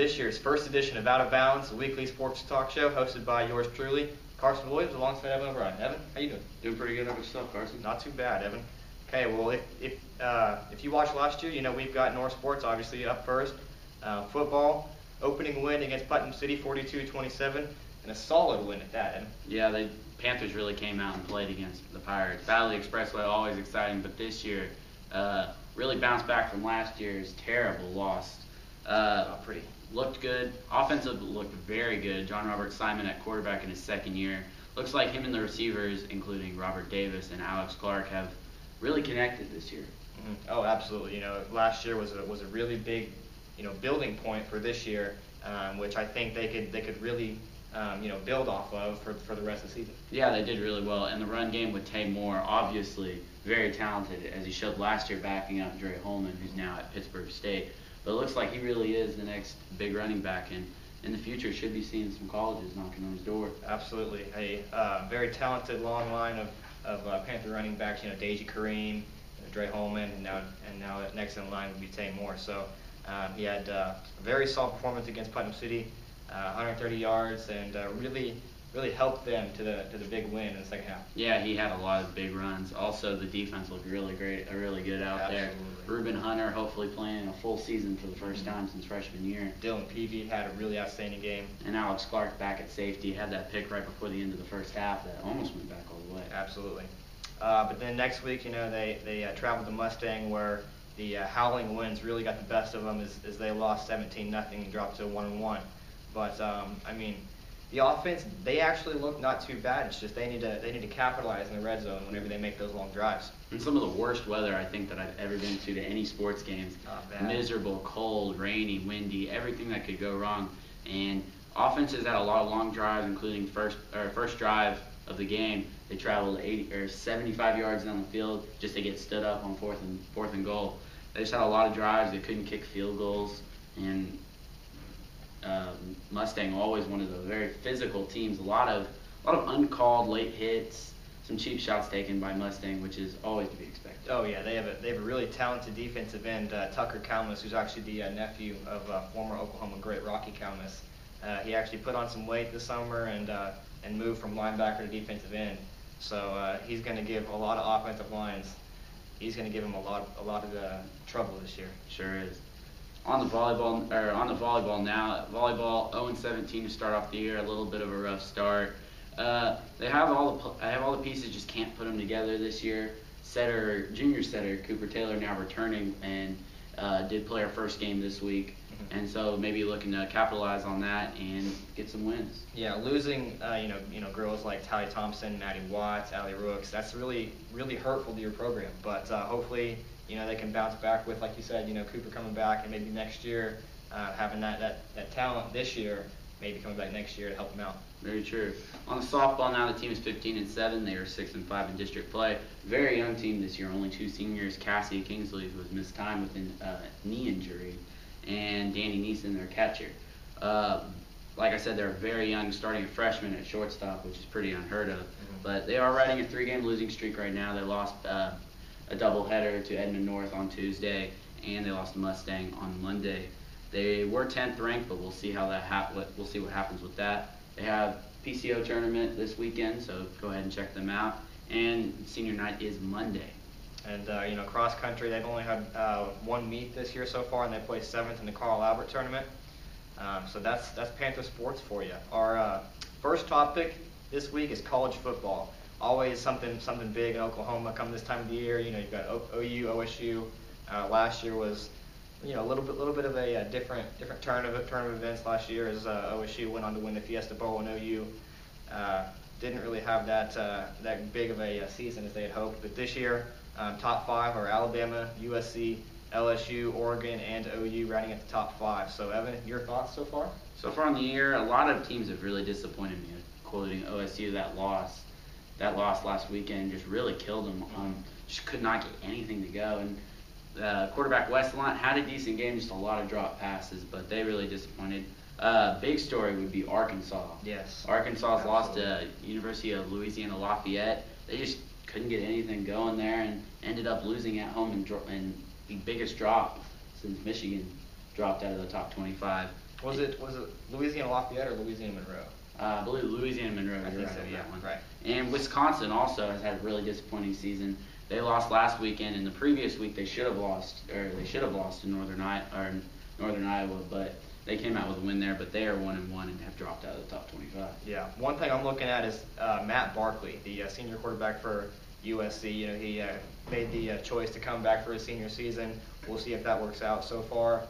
this year's first edition of Out of Bounds, a weekly sports talk show hosted by yours truly, Carson Williams, alongside Evan O'Brien. Evan, how you doing? Doing pretty good. How about yourself, Carson? Not too bad, Evan. Okay, well, if you watched last year, you know we've got North Sports obviously up first. Football, opening win against Putnam City, 42-27, and a solid win at that, Evan. Yeah, the Panthers really came out and played against the Pirates. Valley Expressway, always exciting, but this year really bounced back from last year's terrible loss. Pretty. Looked good. Offensive looked very good. John Robert Simon at quarterback in his second year. Looks like him and the receivers, including Robert Davis and Alex Clark, have really connected this year. Mm-hmm. Oh, absolutely. You know, last year was a really big, building point for this year, which I think they could really, build off of for the rest of the season. Yeah, they did really well. And the run game with Tay Moore, obviously very talented, as he showed last year, backing up Dre Holman, who's now at Pittsburgh State. But it looks like he really is the next big running back, and in the future should be seeing some colleges knocking on his door. Absolutely. A very talented long line of Panther running backs. Deji Kareem, Dre Holman, and now next in line would be Tay Moore. So he had a very solid performance against Putnam City, 130 yards, and really helped them to the big win in the second half. Yeah, he had a lot of big runs. Also, the defense looked really great, really good out Absolutely. there. Reuben Hunter hopefully playing a full season for the first time since freshman year. Dylan Peavy had a really outstanding game. And Alex Clark back at safety had that pick right before the end of the first half that almost went back all the way. Absolutely. But then next week, they traveled to Mustang, where the Howling Winds really got the best of them as they lost 17-0 and dropped to 1-1. But the offense, they actually look not too bad. It's just they need to capitalize in the red zone whenever they make those long drives. And some of the worst weather I think that I've ever been to any sports games. Miserable, cold, rainy, windy, everything that could go wrong. And offenses had a lot of long drives, including first drive of the game. They traveled 80 or 75 yards down the field just to get stood up on fourth and goal. They just had a lot of drives. They couldn't kick field goals, and Mustang, always one of the very physical teams. A lot of uncalled late hits, some cheap shots taken by Mustang, which is always to be expected. Oh yeah, they have a really talented defensive end, Tucker Kalmus, who's actually the nephew of former Oklahoma great Rocky Kalmus. He actually put on some weight this summer and moved from linebacker to defensive end. So he's going to give a lot of offensive lines. He's going to give them a lot of trouble this year. Sure is. On the volleyball now. Volleyball 0-17 to start off the year. A little bit of a rough start. They have all the pieces, just can't put them together this year. Junior setter Cooper Taylor now returning and did play our first game this week. And so maybe looking to capitalize on that and get some wins. Yeah, losing girls like Tally Thompson, Maddie Watts, Allie Rooks, that's really hurtful to your program. But hopefully they can bounce back with, like you said, Cooper coming back, and maybe next year having that talent this year, maybe coming back next year to help them out. Very true. On the softball now, the team is 15-7. They are 6-5 in district play. Very young team this year. Only two seniors, Cassie Kingsley, who has missed time with a knee injury, and Danny Neeson, their catcher. Like I said, they're very young, starting a freshman at shortstop, which is pretty unheard of. But they are riding a 3-game losing streak right now. They lost a doubleheader to Edmond North on Tuesday, and they lost to Mustang on Monday. They were 10th ranked, but we'll see we'll see what happens with that. They have PCO tournament this weekend, so go ahead and check them out. And senior night is Monday. And cross country, they've only had one meet this year so far, and they placed 7th in the Carl Albert tournament. So that's Panther sports for you. Our first topic this week is college football. Always something big in Oklahoma come this time of the year. You've got OU, OSU. Last year was a little bit of a different turn of events last year, as OSU went on to win the Fiesta Bowl, and OU didn't really have that big of a season as they had hoped. But this year, top 5 are Alabama, USC, LSU, Oregon, and OU riding at the top 5. So Evan, your thoughts so far? So far in the year, a lot of teams have really disappointed me. Quoting OSU, that loss last weekend just really killed them. Just could not get anything to go. And quarterback Westlawn had a decent game, just a lot of drop passes, but they really disappointed. Big story would be Arkansas. Yes. Arkansas's lost to University of Louisiana Lafayette. They just couldn't get anything going there and ended up losing at home and the biggest drop since Michigan dropped out of the top 25. Was it Louisiana Lafayette or Louisiana Monroe? I believe Louisiana Monroe. I think right so, on yeah, that one. right. And Wisconsin also has had a really disappointing season. They lost last weekend, and the previous week they should have lost to Northern Iowa, but they came out with a win there. But they are 1-1 and have dropped out of the top 25. Yeah. One thing I'm looking at is Matt Barkley, the senior quarterback for USC. You know, he made the choice to come back for his senior season. We'll see if that works out. So far,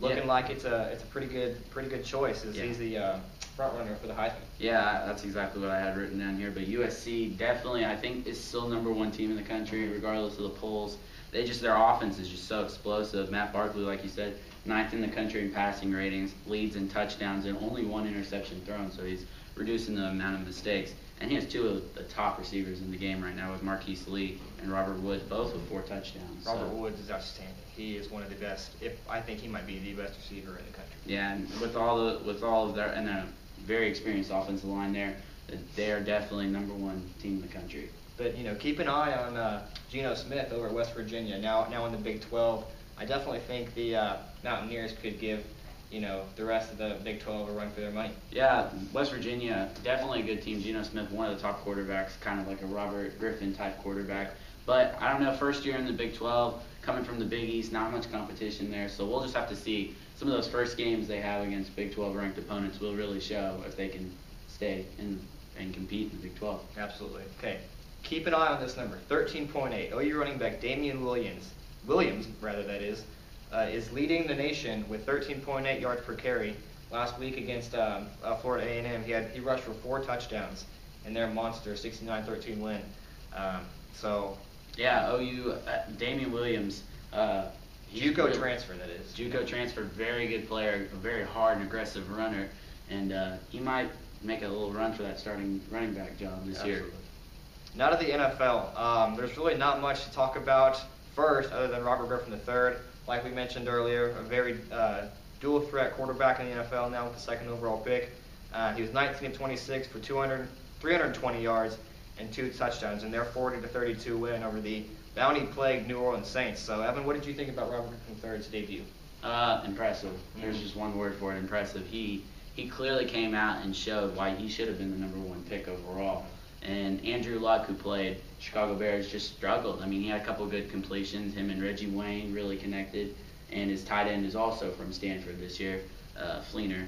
looking like it's a pretty good choice. As he's the front runner for the Heisman. Yeah, that's exactly what I had written down here. But USC definitely, I think, is still #1 team in the country, regardless of the polls. Their offense is just so explosive. Matt Barkley, like you said, 9th in the country in passing ratings, leads in touchdowns, and only 1 interception thrown. So he's reducing the amount of mistakes. And he has 2 of the top receivers in the game right now with Marquise Lee and Robert Woods, both with 4 touchdowns. Robert Woods is outstanding. He is one of the best. I think he might be the best receiver in the country. Yeah, and with all of their and a very experienced offensive line there, they are definitely #1 team in the country. But keep an eye on Geno Smith over at West Virginia. Now in the Big 12, I definitely think the Mountaineers could give the rest of the Big 12 a run for their money. Yeah, West Virginia, definitely a good team. Geno Smith, one of the top quarterbacks, kind of like a Robert Griffin type quarterback. But I don't know, first year in the Big 12, coming from the Big East, not much competition there. So we'll just have to see. Some of those first games they have against Big 12 ranked opponents will really show if they can stay and compete in the Big 12. Absolutely. Okay. Keep an eye on this number, 13.8. OU running back Damian Williams, is leading the nation with 13.8 yards per carry. Last week against Florida A&M, he rushed for 4 touchdowns in their monster 69-13 win. Yeah, OU, Damian Williams. JUCO transfer, that is. JUCO transfer, very good player, a very hard and aggressive runner, and he might make a little run for that starting running back job this year. Now to the NFL. There's really not much to talk about first other than Robert Griffin III. Like we mentioned earlier, a very dual threat quarterback in the NFL now with the 2nd overall pick. He was 19 of 26 for 320 yards and 2 touchdowns in their 40-32 win over the bounty-plagued New Orleans Saints. So, Evan, what did you think about Robert Griffin III's debut? Impressive. There's just one word for it, impressive. He clearly came out and showed why he should have been the #1 pick overall. And Andrew Luck, who played Chicago Bears, just struggled. I mean, he had a couple good completions. Him and Reggie Wayne really connected. And his tight end is also from Stanford this year, Fleener.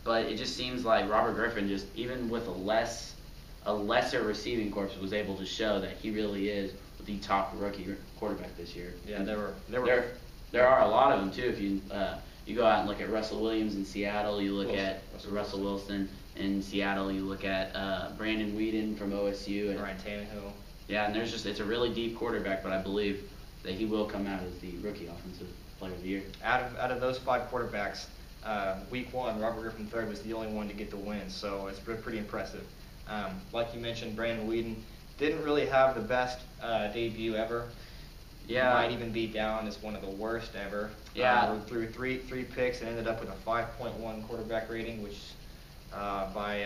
But it just seems like Robert Griffin, just even with a lesser receiving corps, was able to show that he really is the top rookie quarterback this year. Yeah, there are a lot of them too. If you go out and look at Russell Williams in Seattle, you look at Russell Wilson in Seattle, you look at Brandon Weeden from OSU, and Ryan Tannehill. Yeah, and it's a really deep quarterback, but I believe that he will come out as the rookie offensive player of the year. Out of those 5 quarterbacks, week 1, Robert Griffin III was the only one to get the win, so it's pretty impressive. Like you mentioned, Brandon Weeden didn't really have the best debut ever. Yeah, might even be down as one of the worst ever. Yeah, threw three picks and ended up with a 5.1 quarterback rating, which by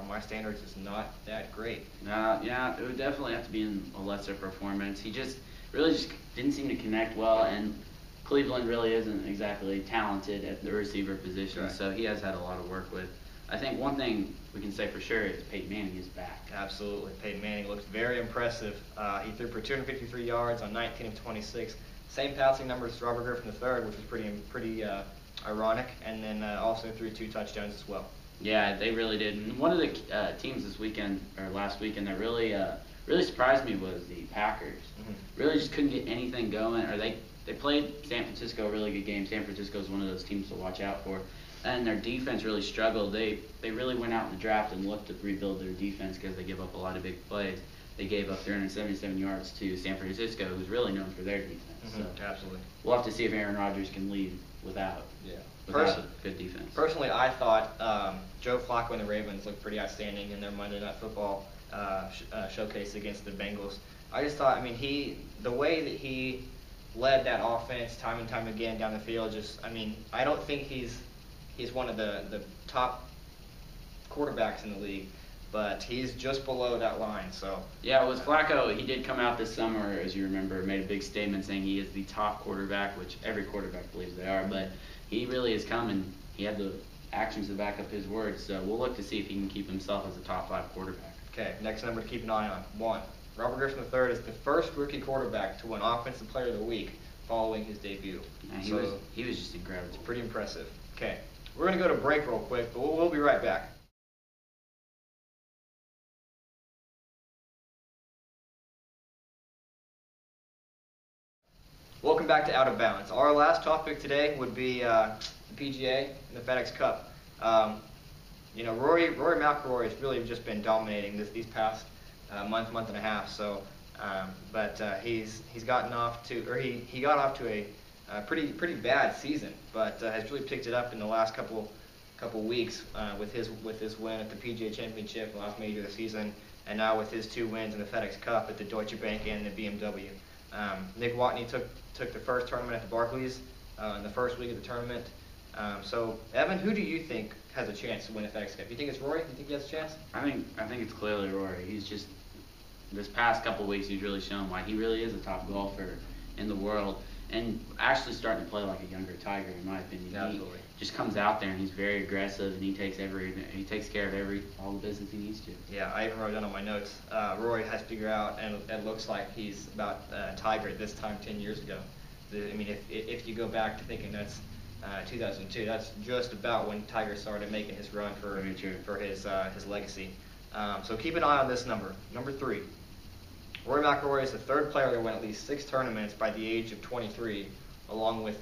my standards is not that great. Yeah, it would definitely have to be in a lesser performance. He just didn't seem to connect well, and Cleveland really isn't exactly talented at the receiver position, right. So he has had a lot of work with. I think one thing we can say for sure is Peyton Manning is back. Absolutely. Peyton Manning looks very impressive. He threw for 253 yards on 19 of 26. Same passing numbers as Robert Griffin III, which was pretty ironic, and then also threw 2 touchdowns as well. Yeah, they really did. And one of the teams last weekend that really surprised me was the Packers. Mm-hmm. Really just couldn't get anything going, or they played San Francisco a really good game. San Francisco is one of those teams to watch out for. And their defense really struggled. They really went out in the draft and looked to rebuild their defense because they give up a lot of big plays. They gave up 377 yards to San Francisco, who's really known for their defense. Mm-hmm. So absolutely. We'll have to see if Aaron Rodgers can lead without a good defense. Personally, I thought Joe Flacco and the Ravens looked pretty outstanding in their Monday Night Football showcase against the Bengals. I just thought, the way that he led that offense time and time again down the field, I don't think he's one of the top quarterbacks in the league, but he's just below that line. So yeah, with Flacco, he did come out this summer, as you remember, made a big statement saying he is the top quarterback, which every quarterback believes they are, but he really has come and he had the actions to back up his words. So we'll look to see if he can keep himself as a top 5 quarterback. Okay, next number to keep an eye on. 1. Robert Griffin III is the first rookie quarterback to win Offensive Player of the Week following his debut. Yeah, he was just incredible. It's pretty impressive. Okay, we're going to go to break real quick, but we'll be right back. Welcome back to Out of Bounds. Our last topic today would be the PGA and the FedEx Cup. Rory McIlroy has really just been dominating these past month and a half. So, he's gotten off to, or he got off to a pretty bad season, but has really picked it up in the last couple weeks with his win at the PGA Championship, the last major of the season, and now with his 2 wins in the FedEx Cup at the Deutsche Bank and the BMW. Nick Watney took the first tournament at the Barclays in the first week of the tournament. So, Evan, who do you think has a chance to win a FedEx Cup? You think it's Rory? You think he has a chance? I think it's clearly Rory. He's just, this past couple weeks, he's really shown why he really is a top golfer in the world, and actually starting to play like a younger Tiger, in my opinion. Yeah, absolutely. He just comes out there and he's very aggressive, and he takes care of all the business he needs to. Yeah, I even wrote down on my notes. Rory has figured out, and it looks like he's about Tiger this time 10 years ago. I mean, if you go back to thinking that's 2002, that's just about when Tiger started making his run for his legacy. So keep an eye on this number. Number 3. Rory McIlroy is the 3rd player to win at least 6 tournaments by the age of 23, along with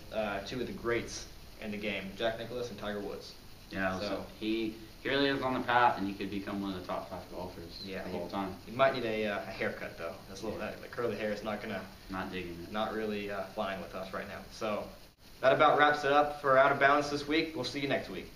2 of the greats in the game, Jack Nicklaus and Tiger Woods. Yeah, so he really is on the path, and he could become one of the top 5 golfers of all time. He might need a haircut, though. That curly hair is not digging it. Not really flying with us right now. So that about wraps it up for Out of Bounds this week. We'll see you next week.